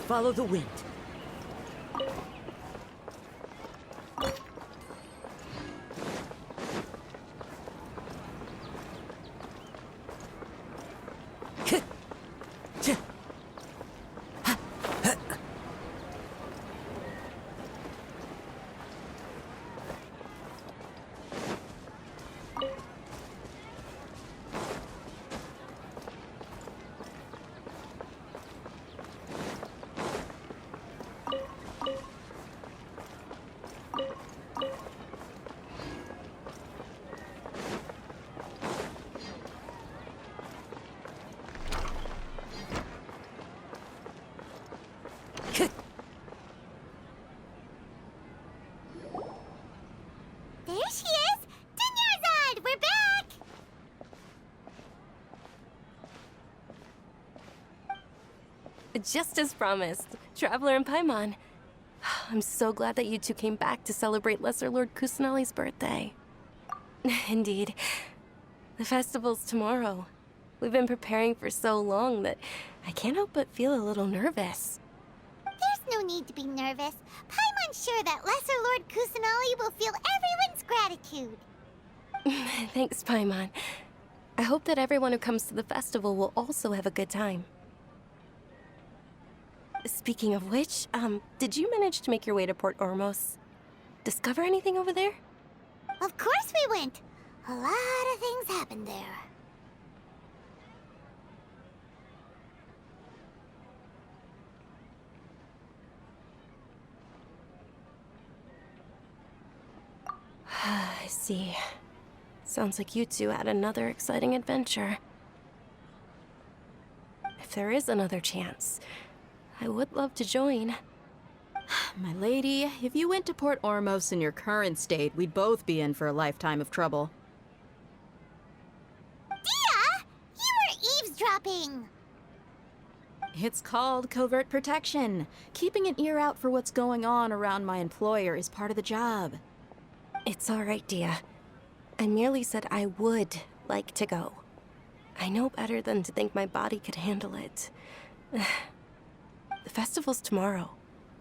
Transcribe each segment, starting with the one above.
follow the wind. There she is! Dunyarzad! We're back! Just as promised, Traveler and Paimon. I'm so glad that you two came back to celebrate Lesser Lord Kusanali's birthday. Indeed. The festival's tomorrow. We've been preparing for so long that I can't help but feel a little nervous. There's no need to be nervous. Paimon's sure that Lesser Lord Kusanali will feel everyone's gratitude. Thanks, Paimon. I hope that everyone who comes to the festival will also have a good time. Speaking of which, did you manage to make your way to Port Ormos? Discover anything over there? Of course we went. A lot of things happened there. I see. Sounds like you two had another exciting adventure. If there is another chance, I would love to join. My lady, if you went to Port Ormos in your current state, we'd both be in for a lifetime of trouble. Dia! You were eavesdropping! It's called covert protection. Keeping an ear out for what's going on around my employer is part of the job. It's all right, Dia. I merely said I would like to go. I know better than to think my body could handle it. The festival's tomorrow.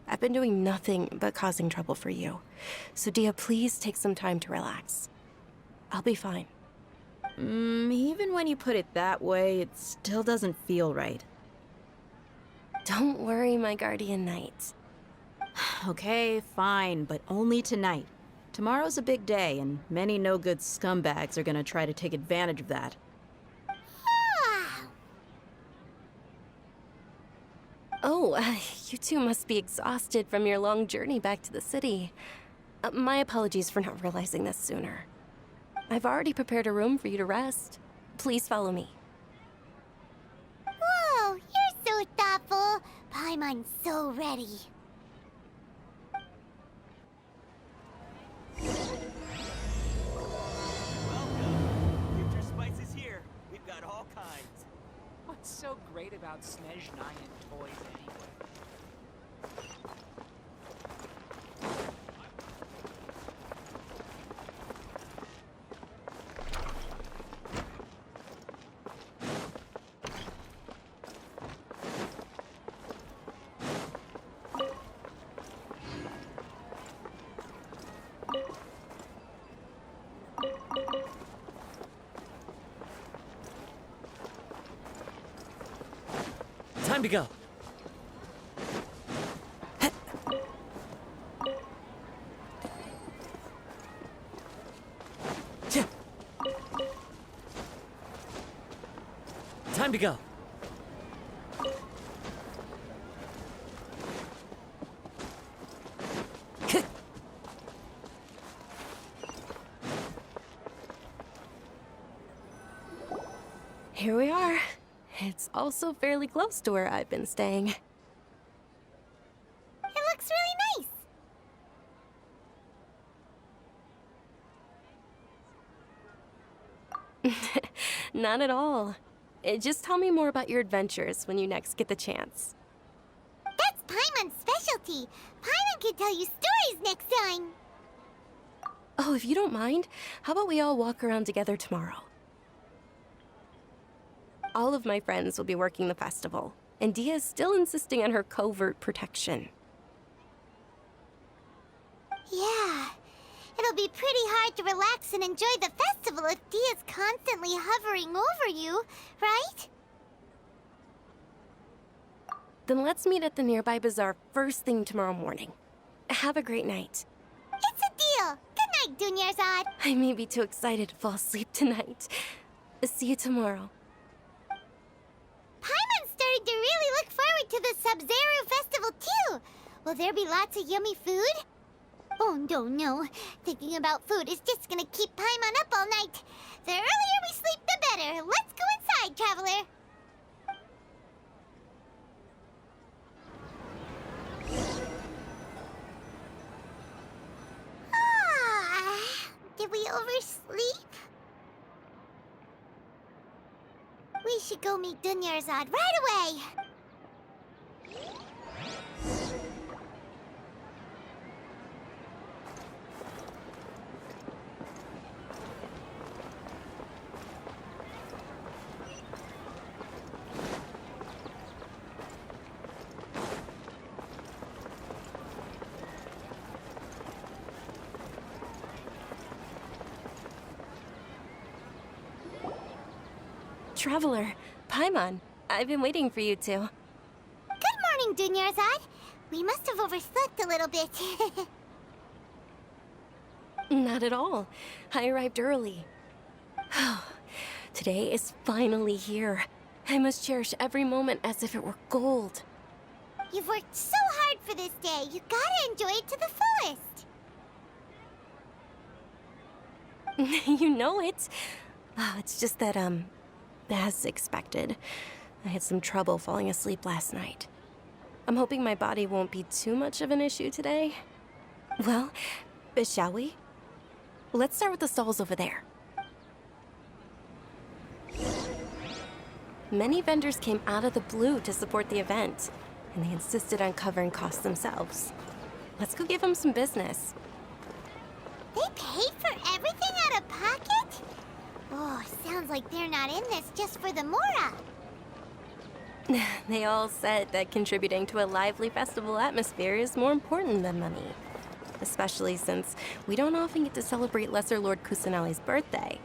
I've been doing nothing but causing trouble for you. So Dia, please take some time to relax. I'll be fine. Even when you put it that way, it still doesn't feel right. Don't worry, my guardian knight. Okay, fine, but only tonight. Tomorrow's a big day, and many no-good scumbags are gonna try to take advantage of that. Oh, you two must be exhausted from your long journey back to the city. My apologies for not realizing this sooner. I've already prepared a room for you to rest. Please follow me. Whoa, you're so thoughtful. Paimon's so ready. Future Spice is here. We've got all kinds. What's so great about Snezhnayan toys anyway? Time to go. Time to go. Here we are. It's also fairly close to where I've been staying. It looks really nice. Not at all. Just tell me more about your adventures when you next get the chance. That's Paimon's specialty. Paimon can tell you stories next time. Oh, if you don't mind, how about we all walk around together tomorrow? All of my friends will be working the festival, and Dia is still insisting on her covert protection. Yeah. It'll be pretty hard to relax and enjoy the festival if Dia's constantly hovering over you, right? Then let's meet at the nearby bazaar first thing tomorrow morning. Have a great night. It's a deal. Good night, Dunyarzad. I may be too excited to fall asleep tonight. See you tomorrow. Paimon's starting to really look forward to the Sub-Zero festival, too. Will there be lots of yummy food? Oh, no. Thinking about food is just gonna keep Paimon up all night. The earlier we sleep, the better. Let's go inside, Traveler. Did we oversleep? We should go meet Dunyarzad right away. Traveler, Paimon, I've been waiting for you two. Good morning, Dunyarzad. We must have overslept a little bit. Not at all. I arrived early. Today is finally here. I must cherish every moment as if it were gold. You've worked so hard for this day. You gotta enjoy it to the fullest. You know it. Oh, it's just that, as expected, I had some trouble falling asleep last night. I'm hoping my body won't be too much of an issue today. Well, shall we? Let's start with the stalls over there. Many vendors came out of the blue to support the event, and they insisted on covering costs themselves. Let's go give them some business. They paid for everything out of pocket? Oh, sounds like they're not in this just for the Mora. They all said that contributing to a lively festival atmosphere is more important than money. Especially since we don't often get to celebrate Lesser Lord Kusanali's birthday.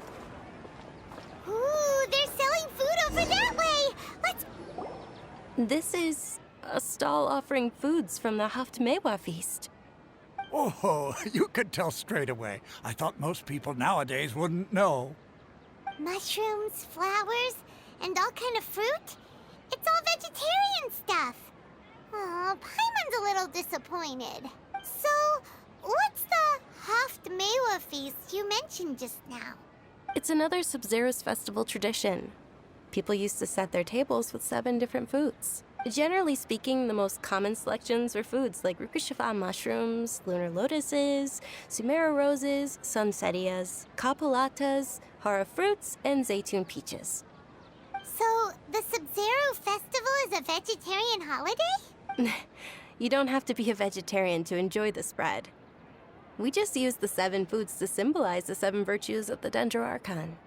Ooh, they're selling food over that way! Let's... This is a stall offering foods from the Haft Mewa feast. Oh, you could tell straight away. I thought most people nowadays wouldn't know. Mushrooms, flowers, and all kind of fruit? It's all vegetarian stuff. Oh, Paimon's a little disappointed. So, what's the Haft Mewa feast you mentioned just now? It's another Sub-Zero's festival tradition. People used to set their tables with 7 different foods. Generally speaking, the most common selections were foods like Rukushifa mushrooms, lunar lotuses, Sumera roses, sunsetias, capulatas, hara fruits, and zaytun peaches. So, the Sub-Zero festival is a vegetarian holiday? You don't have to be a vegetarian to enjoy the spread. We just use the 7 foods to symbolize the 7 virtues of the Dendro Archon.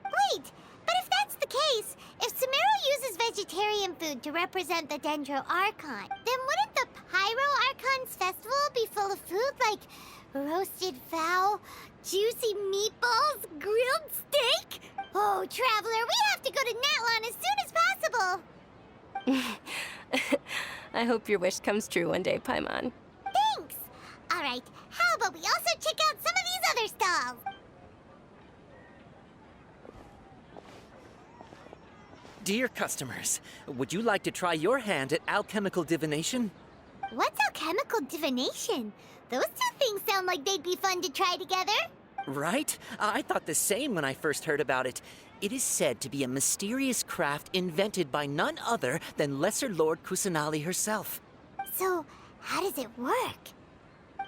Wait, but if that's the case, if Sumero uses vegetarian food to represent the Dendro Archon, then wouldn't the Pyro Archon's festival be full of food like roasted fowl, juicy meatballs, grilled steak? Oh, Traveler, we have to go to Natlan as soon as possible. I hope your wish comes true one day, Paimon. Thanks. All right, how about we also check out some of these other stalls? Dear customers, would you like to try your hand at alchemical divination? What's alchemical divination? Those two things sound like they'd be fun to try together. Right? I thought the same when I first heard about it. It is said to be a mysterious craft invented by none other than Lesser Lord Kusanali herself. So, how does it work?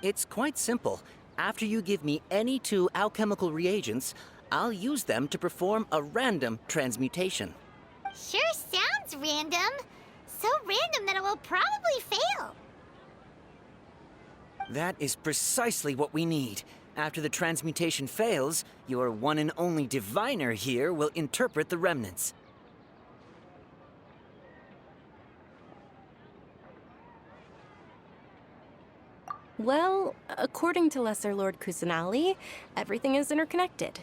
It's quite simple. After you give me any 2 alchemical reagents, I'll use them to perform a random transmutation. Sure sounds random. So random that it will probably fail. That is precisely what we need. After the transmutation fails, your one and only diviner here will interpret the remnants. Well, according to Lesser Lord Kusanali, everything is interconnected,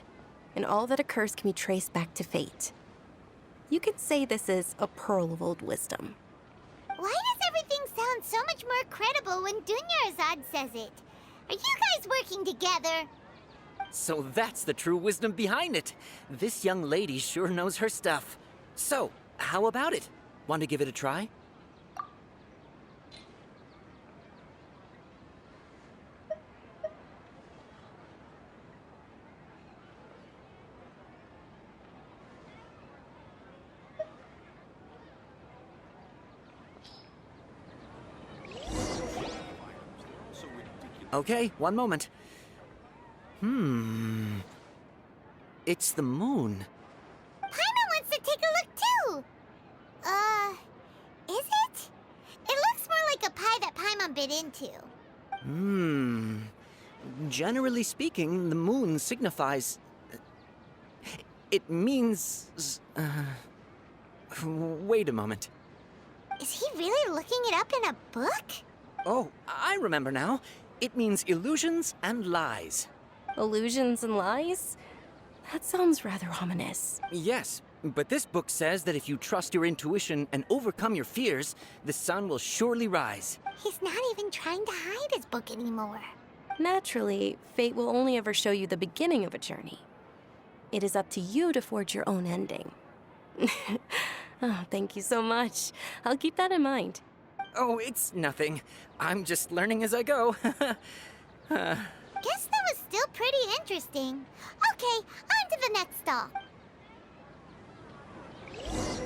and all that occurs can be traced back to fate. You could say this is a pearl of old wisdom. Why does everything sound so much more credible when Dunyarzad says it? Are you guys working together? So that's the true wisdom behind it. This young lady sure knows her stuff. So, how about it? Want to give it a try? Okay, one moment. It's the moon. Paimon wants to take a look too! Is it? It looks more like a pie that Paimon bit into. Generally speaking, the moon signifies... It means... Wait a moment. Is he really looking it up in a book? Oh, I remember now. It means illusions and lies. Illusions and lies? That sounds rather ominous. Yes, but this book says that if you trust your intuition and overcome your fears, the sun will surely rise. He's not even trying to hide his book anymore. Naturally, fate will only ever show you the beginning of a journey. It is up to you to forge your own ending. Oh, thank you so much. I'll keep that in mind. Oh, it's nothing. I'm just learning as I go. Guess that was still pretty interesting. Okay, on to the next stop.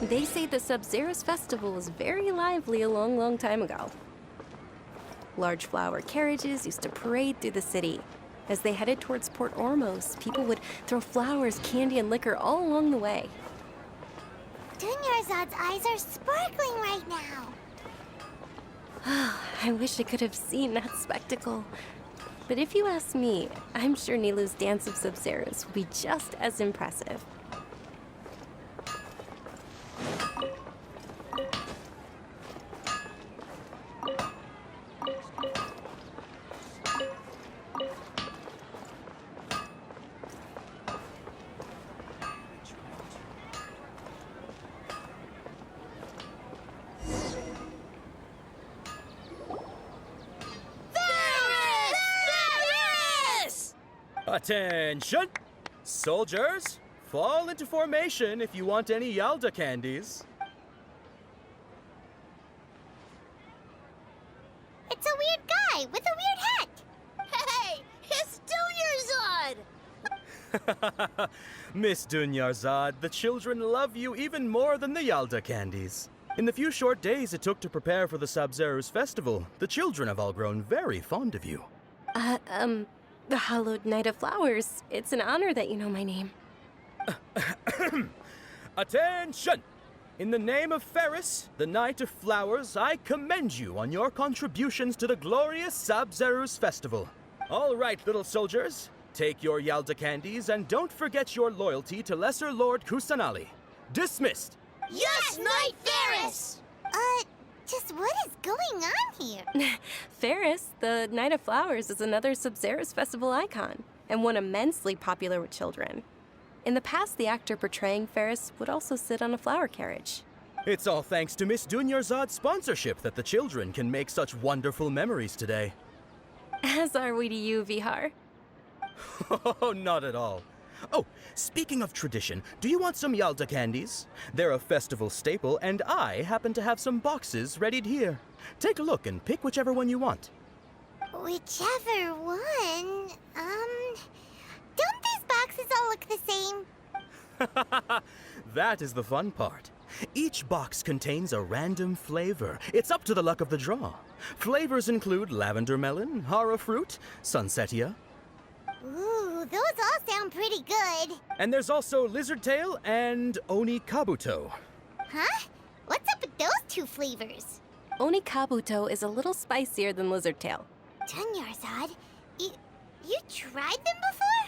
They say the Sub-Zero's festival was very lively a long, long time ago. Large flower carriages used to parade through the city. As they headed towards Port Ormos, people would throw flowers, candy, and liquor all along the way. Dunyarzad's eyes are sparkling right now. I wish I could have seen that spectacle. But if you ask me, I'm sure Nilu's Dance of Sub-Zeros will be just as impressive. Attention! Soldiers, fall into formation if you want any Yalda candies. It's a weird guy with a weird hat. Hey, it's Dunyarzad! Miss Dunyarzad, the children love you even more than the Yalda candies. In the few short days it took to prepare for the Sub-Zero's festival, the children have all grown very fond of you. The Hallowed Knight of Flowers. It's an honor that you know my name. Attention! In the name of Ferris, the Knight of Flowers, I commend you on your contributions to the glorious Sub-Zero's festival. All right, little soldiers, take your Yalda candies and don't forget your loyalty to Lesser Lord Kusanali. Dismissed! Yes, Knight Ferris! Just what is going on here? Ferris, the Knight of Flowers, is another Sub-Zero's festival icon, and one immensely popular with children. In the past, the actor portraying Ferris would also sit on a flower carriage. It's all thanks to Miss Dunyarzad's sponsorship that the children can make such wonderful memories today. As are we to you, Vihar. Oh, not at all. Oh, speaking of tradition, do you want some Yalda candies? They're a festival staple, and I happen to have some boxes readied here. Take a look and pick whichever one you want. Whichever one? Don't these boxes all look the same? That is the fun part. Each box contains a random flavor. It's up to the luck of the draw. Flavors include lavender melon, hara fruit, sunsetia. Ooh, those all sound pretty good. And there's also lizard tail and oni kabuto. Huh? What's up with those two flavors? Oni Kabuto is a little spicier than Lizard Tail. Dunyarzad, you tried them before?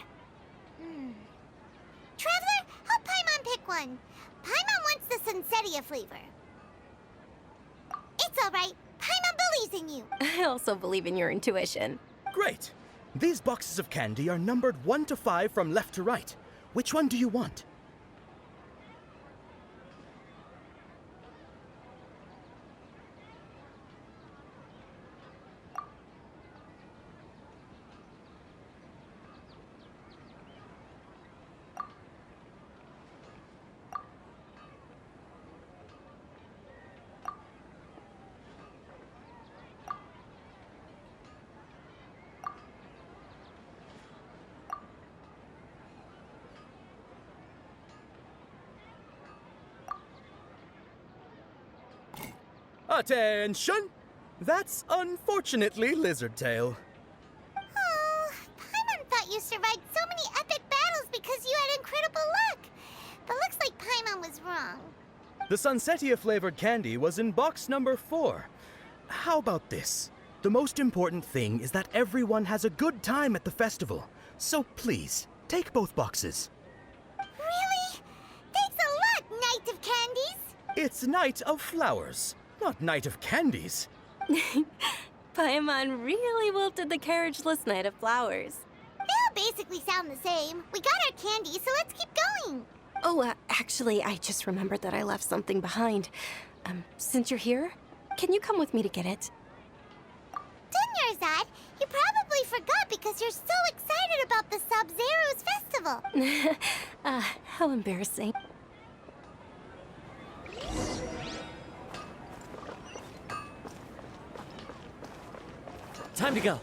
Traveler, help Paimon pick one. Paimon wants the sunsetia flavor. It's all right. Paimon believes in you. I also believe in your intuition. Great! These boxes of candy are numbered 1 to 5 from left to right. Which one do you want? Attention! That's unfortunately Lizardtail. Oh, Paimon thought you survived so many epic battles because you had incredible luck. But looks like Paimon was wrong. The Sunsetia flavored candy was in box number 4. How about this? The most important thing is that everyone has a good time at the festival. So please, take both boxes. Really? Thanks a lot, Knight of Candies. It's Night of Flowers, not Night of Candies. Paimon really wilted the carriageless Knight of Flowers. They all basically sound the same. We got our candy, so let's keep going. Oh, actually, I just remembered that I left something behind. Since you're here, can you come with me to get it? Dunyarzad, you probably forgot because you're so excited about the Sub-Zero's festival. How embarrassing. Time to go.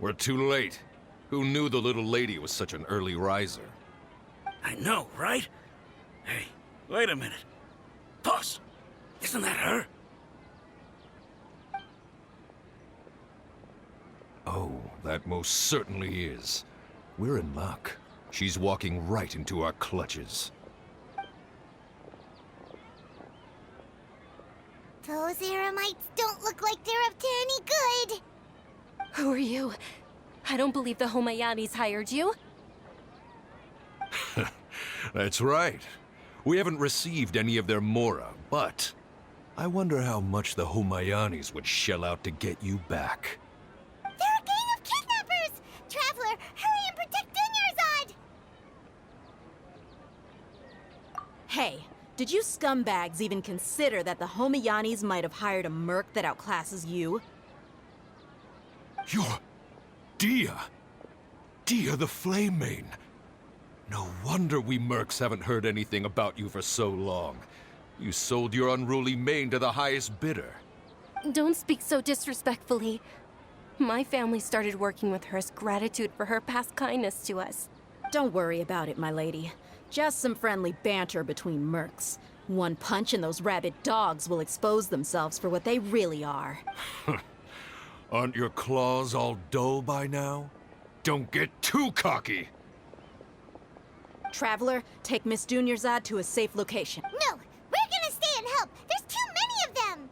We're too late. Who knew the little lady was such an early riser? I know, right? Hey, wait a minute. Boss, isn't that her? Oh, that most certainly is. We're in luck. She's walking right into our clutches. Those Eremites don't look like they're up to any good. Who are you? I don't believe the Homayanis hired you. That's right. We haven't received any of their mora, but I wonder how much the Homayanis would shell out to get you back. They're a gang of kidnappers! Traveler, hurry and protect Dunyarzad! Hey, did you scumbags even consider that the Homayanis might have hired a merc that outclasses you? You're Dia. Dia the Flame Mane. No wonder we mercs haven't heard anything about you for so long. You sold your unruly mane to the highest bidder. Don't speak so disrespectfully. My family started working with her as gratitude for her past kindness to us. Don't worry about it, my lady. Just some friendly banter between mercs. One punch and those rabid dogs will expose themselves for what they really are. Aren't your claws all dull by now? Don't get too cocky! Traveler, take Miss Dunyarzad to a safe location. No, we're gonna stay and help. There's too many of them.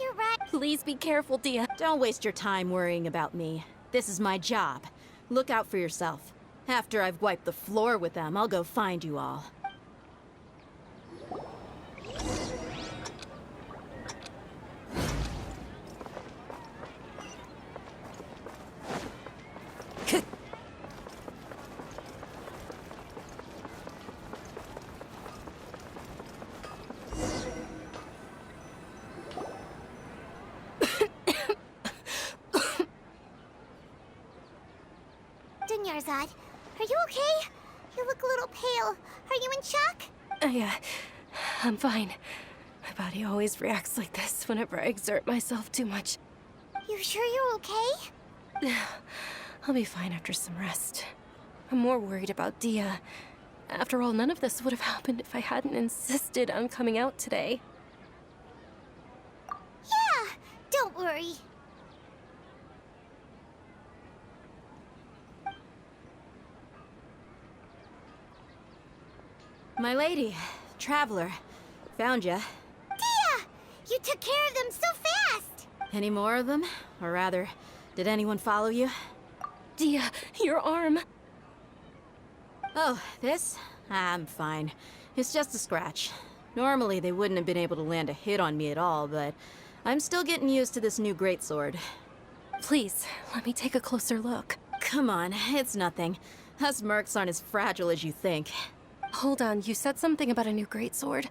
You're right. Please be careful, Dia. Don't waste your time worrying about me. This is my job. Look out for yourself. After I've wiped the floor with them, I'll go find you all. Dunyarzad, are you okay? You look a little pale. Are you in shock? I'm fine. My body always reacts like this whenever I exert myself too much. You sure you're okay? I'll be fine after some rest. I'm more worried about Dia. After all, none of this would have happened if I hadn't insisted on coming out today. Yeah, don't worry. My lady, traveler, found ya. Dia! You took care of them so fast! Any more of them? Or rather, did anyone follow you? Dia, your arm. Oh, this? I'm fine. It's just a scratch. Normally, they wouldn't have been able to land a hit on me at all, but I'm still getting used to this new greatsword. Please, let me take a closer look. Come on, it's nothing. Us mercs aren't as fragile as you think. Hold on, you said something about a new greatsword.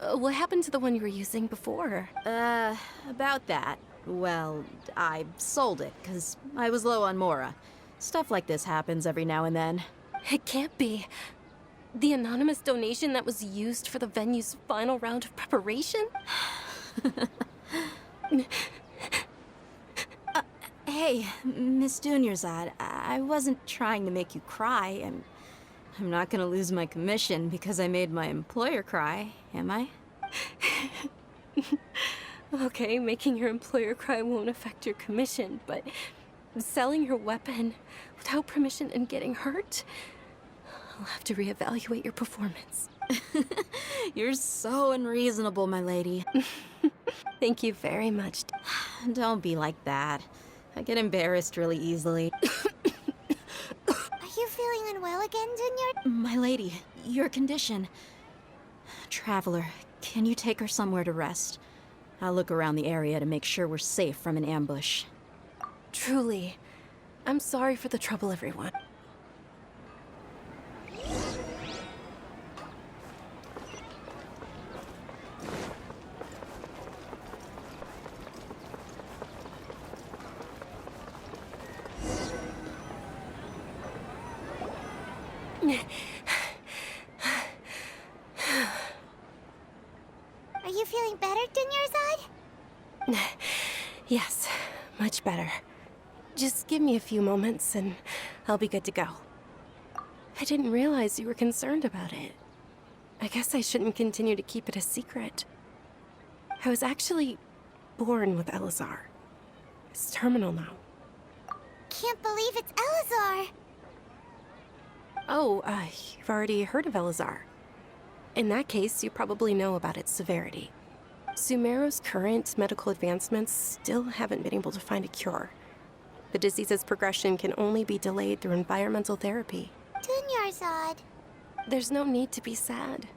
What happened to the one you were using before? About that. Well, I sold it, because I was low on Mora. Stuff like this happens every now and then. It can't be. The anonymous donation that was used for the venue's final round of preparation? Hey, Miss Dunyarzad, I wasn't trying to make you cry. I'm not gonna lose my commission because I made my employer cry, am I? Okay, making your employer cry won't affect your commission, but selling your weapon without permission and getting hurt? I'll have to reevaluate your performance. You're so unreasonable, my lady. Thank you very much. Don't be like that. I get embarrassed really easily. Are you feeling unwell again, Dunyard? My lady, your condition. Traveler, can you take her somewhere to rest? I'll look around the area to make sure we're safe from an ambush. Truly. I'm sorry for the trouble, everyone. Are you feeling better, Dunyarzad? Yes, much better. Just give me a few moments and I'll be good to go. I didn't realize you were concerned about it. I guess I shouldn't continue to keep it a secret. I was actually born with Elazar. It's terminal now. Can't believe it's Elazar! Oh, you've already heard of Elazar. In that case, you probably know about its severity. Sumeru's current medical advancements still haven't been able to find a cure. The disease's progression can only be delayed through environmental therapy. Dunyarzad. There's no need to be sad.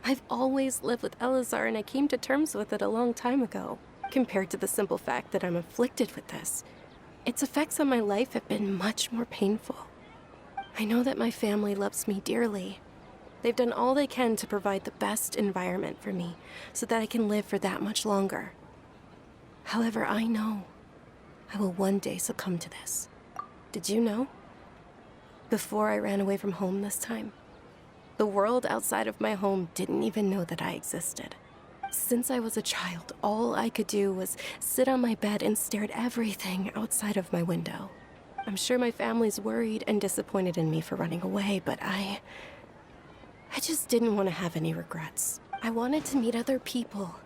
I've always lived with Elazar and I came to terms with it a long time ago. Compared to the simple fact that I'm afflicted with this, its effects on my life have been much more painful. I know that my family loves me dearly. They've done all they can to provide the best environment for me so that I can live for that much longer. However, I know I will one day succumb to this. Did you know? Before I ran away from home this time, the world outside of my home didn't even know that I existed. Since I was a child, all I could do was sit on my bed and stare at everything outside of my window. I'm sure my family's worried and disappointed in me for running away, but I just didn't want to have any regrets. I wanted to meet other people.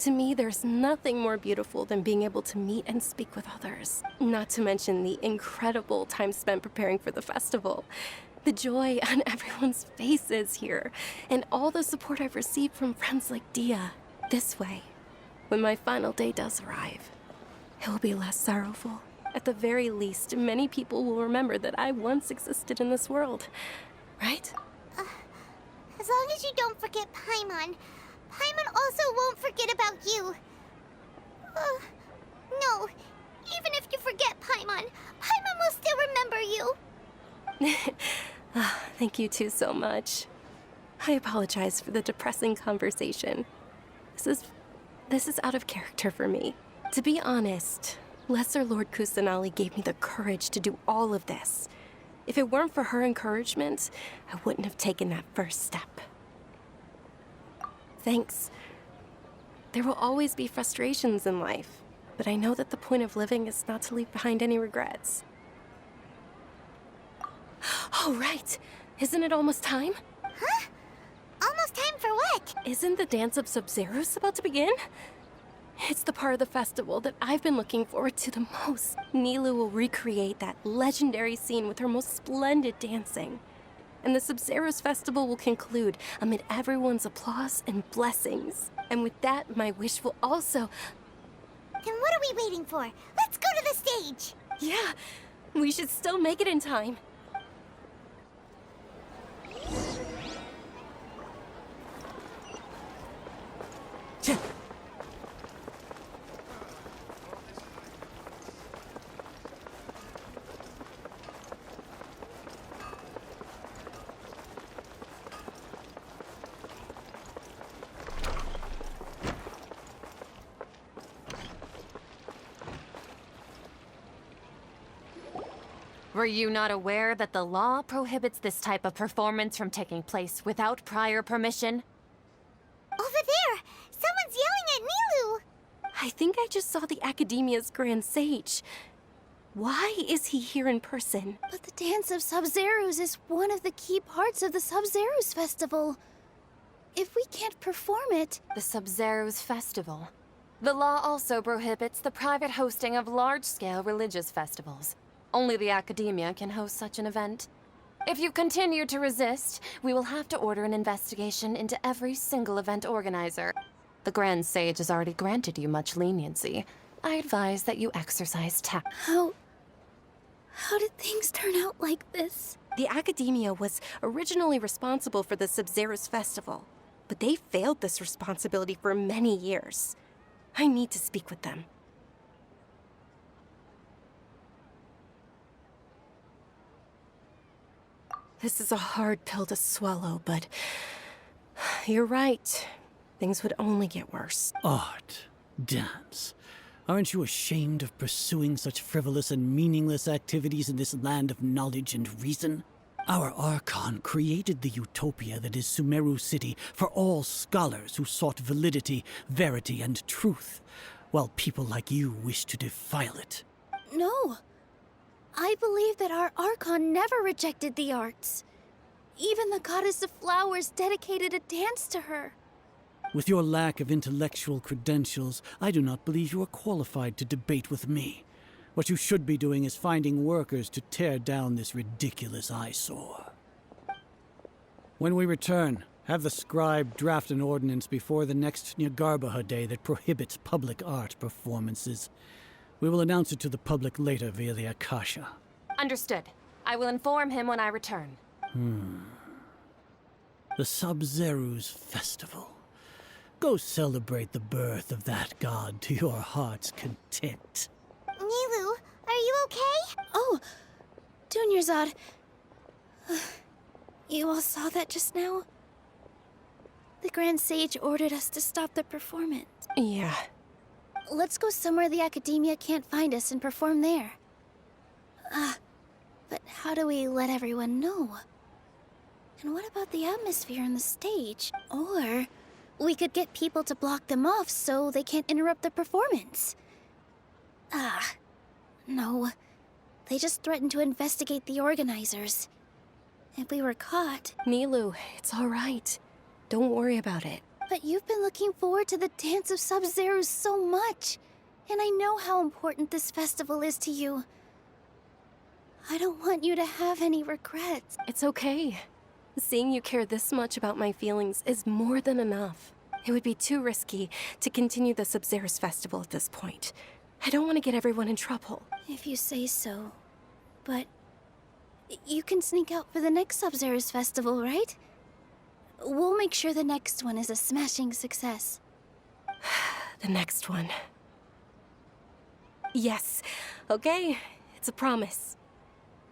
To me, there's nothing more beautiful than being able to meet and speak with others. Not to mention the incredible time spent preparing for the festival. The joy on everyone's faces here, and all the support I've received from friends like Dia. This way, when my final day does arrive, it will be less sorrowful. At the very least, many people will remember that I once existed in this world. Right? As long as you don't forget Paimon. Paimon also won't forget about you. No. Even if you forget Paimon, Paimon will still remember you. Thank you two so much. I apologize for the depressing conversation. This is out of character for me. To be honest, Lesser Lord Kusanali gave me the courage to do all of this. If it weren't for her encouragement, I wouldn't have taken that first step. Thanks. There will always be frustrations in life, but I know that the point of living is not to leave behind any regrets. Oh, right. Isn't it almost time? Huh? Almost time for what? Isn't the Dance of Sub-Zeros about to begin? It's the part of the festival that I've been looking forward to the most. Nilu will recreate that legendary scene with her most splendid dancing. and the Sub-Zero's festival will conclude amid everyone's applause and blessings. And with that, my wish will also... Then what are we waiting for? Let's go to the stage! Yeah, we should still make it in time. Were you not aware that the law prohibits this type of performance from taking place without prior permission? Over there! Someone's yelling at Nilu! I think I just saw the Academia's Grand Sage. Why is he here in person? But the Dance of Sub-Zerus is one of the key parts of the Sub-Zerus Festival. If we can't perform it... The Sub-Zerus Festival. The law also prohibits the private hosting of large-scale religious festivals. Only the Academia can host such an event. If you continue to resist, we will have to order an investigation into every single event organizer. The Grand Sage has already granted you much leniency. I advise that you exercise tact. How did things turn out like this? The Academia was originally responsible for the Sub-Zerus Festival, but they failed this responsibility for many years. I need to speak with them. This is a hard pill to swallow, but you're right. Things would only get worse. Art. Dance. Aren't you ashamed of pursuing such frivolous and meaningless activities in this land of knowledge and reason? Our Archon created the utopia that is Sumeru City for all scholars who sought validity, verity, and truth, while people like you wish to defile it. No. I believe that our Archon never rejected the arts. Even the goddess of flowers dedicated a dance to her. With your lack of intellectual credentials, I do not believe you are qualified to debate with me. What you should be doing is finding workers to tear down this ridiculous eyesore. When we return, have the scribe draft an ordinance before the next Nyargarbaha Day that prohibits public art performances. We will announce it to the public later via the Akasha. Understood. I will inform him when I return. The Sub-Zerus Festival. Go celebrate the birth of that god to your heart's content. Nilu, are you okay? Oh, Dunyarzad. You all saw that just now? The Grand Sage ordered us to stop the performance. Yeah. Let's go somewhere the Academia can't find us and perform there. But how do we let everyone know? And what about the atmosphere on the stage? Or we could get people to block them off so they can't interrupt the performance. No. They just threatened to investigate the organizers. If we were caught... Nilu, it's all right. Don't worry about it. But you've been looking forward to the Dance of Sub-Zerus so much. And I know how important this festival is to you. I don't want you to have any regrets. It's okay. Seeing you care this much about my feelings is more than enough. It would be too risky to continue the Sub-Zerus Festival at this point. I don't want to get everyone in trouble. If you say so. But you can sneak out for the next Sub-Zerus Festival, right? We'll make sure the next one is a smashing success. The next one. Yes. Okay, it's a promise.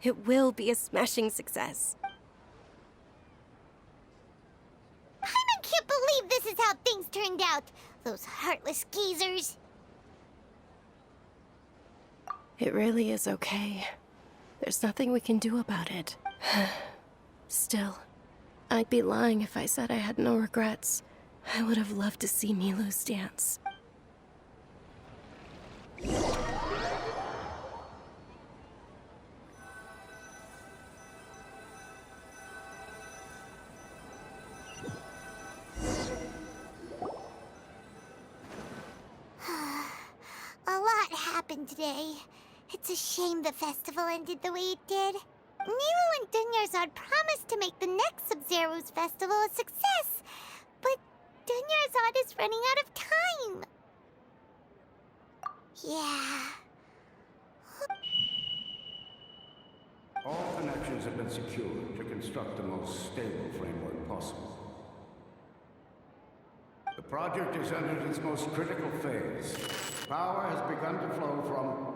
It will be a smashing success. I can't believe this is how things turned out. Those heartless geezers. It really is okay. There's nothing we can do about it. Still, I'd be lying if I said I had no regrets. I would have loved to see Nilu's dance. A lot happened today. It's a shame the festival ended the way it did. Nilo and Dunyarzad promised to make the next Sub-Zero's festival a success, but Dunyarzad is running out of time. Yeah. All connections have been secured to construct the most stable framework possible. The project is entered its most critical phase. Power has begun to flow from